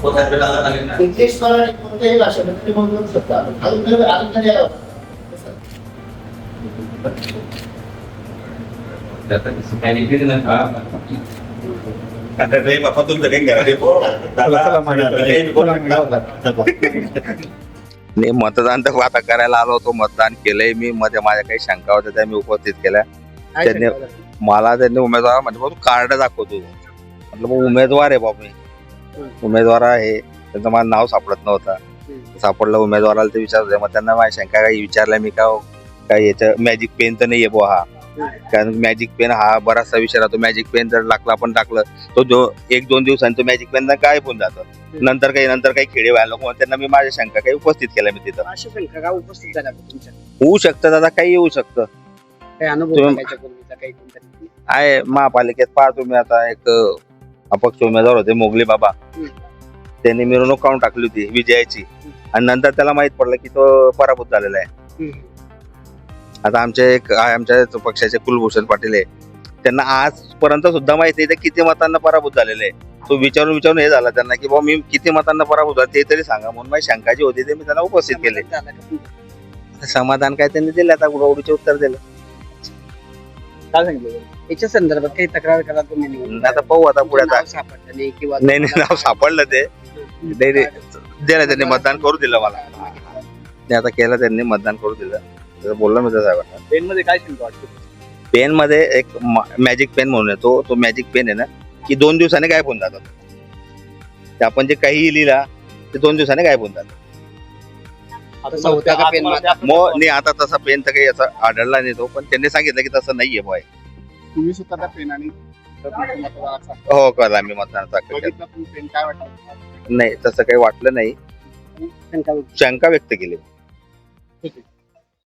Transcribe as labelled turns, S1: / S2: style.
S1: English Marathi कोणत्याही भाषेमध्ये तुम्ही बोलू शकता. अजून तरी आहे.
S2: नाही, मतदान तर आता करायला आलो होतो. मतदान केलंय मी. मध्ये माझ्या काही शंका होत्या त्या मी उपस्थित केल्या. त्यांनी त्यांनी उमेदवार म्हणजे तू कार्ड दाखवतो. म्हटलं मग उमेदवार आहे बाबा, मी उमेदवार आहे. त्यांचं माझं नाव सापडत नव्हतं. सापडलं उमेदवाराला ते विचारत होते. मग त्यांना माझ्या शंका काही विचारल्या मी, का काय याचं मॅजिक पेन तर नाहीये बुवा हा. कारण मॅजिक पेन हा बराचसा विषय राहतो. मॅजिक पेन जर आपण टाकलं तो जो 1-2 दिवसांनी तो मॅजिक पेन गायब होऊन जातं. नंतर काही खेडे व्हायला नको. त्यांना मी माझ्या शंका काही उपस्थित केल्या मी तिथं.
S3: अशा शंका का उपस्थित झाल्या तुमच्या?
S2: होऊ शकतं दादा, काही येऊ शकतं.
S3: काही अनुभव
S2: तुम्ही-
S3: सांगायच्या पूर्वीचा काही कोणतरी?
S2: आहे महापालिकेत पहा तुम्ही आता एक अपक्ष उमेदवार होते मोगली बाबा. त्यांनी मिरवणूक काढून टाकली होती विजयाची, आणि नंतर त्याला माहित पडलं की तो पराभूत झालेला आहे. आता आमच्या पक्षाचे कुलभूषण पाटील आहे. त्यांना आजपर्यंत सुद्धा माहित नाही ते किती मतांना पराभूत झालेले आहे. तो विचारून हे झाला त्यांना की बाबा मी किती मतांना पराभूत झाला ते तरी सांगा. म्हणून माझी शंका जी होती ते मी त्यांना उपस्थित केले.
S3: झालं का तुमचं?
S2: समाधान काय त्यांनी दिलं, आता उडवडीचे उत्तर दिलं.
S3: काय सांगितलं याच्या संदर्भात काही तक्रार करा तुम्ही निवडणूक
S2: आता पाहू आता पुढे
S3: नाव सापडलं नाही किंवा
S2: नाही नाव सापडलं ते नाही दिलं. त्यांनी मतदान करू दिलं मला. ते आता केलं त्यांनी, मतदान करू दिलं. तसं बोललो मी त्या साहेबांना.
S3: पेन मध्ये काय शंका वाटतं?
S2: पेन मध्ये एक मॅजिक पेन म्हणून येतो. तो मॅजिक पेन आहे ना की 2 दिवसाने गायब होऊन जातात. ते आपण जे काही लिहिला ते 2 दिवसाने गायब होऊन जातात.
S3: तसा होता का पेन?
S2: नाही आता तसा पेन तर काही याचा आढळला नाही तो, पण त्यांनी सांगितलं की तसं नाहीये बॉय.
S3: तुम्ही स्वतः पेन आणि
S2: हो कळला मी मतदानाचा
S3: पेन काय वाटतं?
S2: नाही तसं काही वाटलं नाही.
S3: शंका
S2: शंका व्यक्त केली.
S3: ठीक आहे.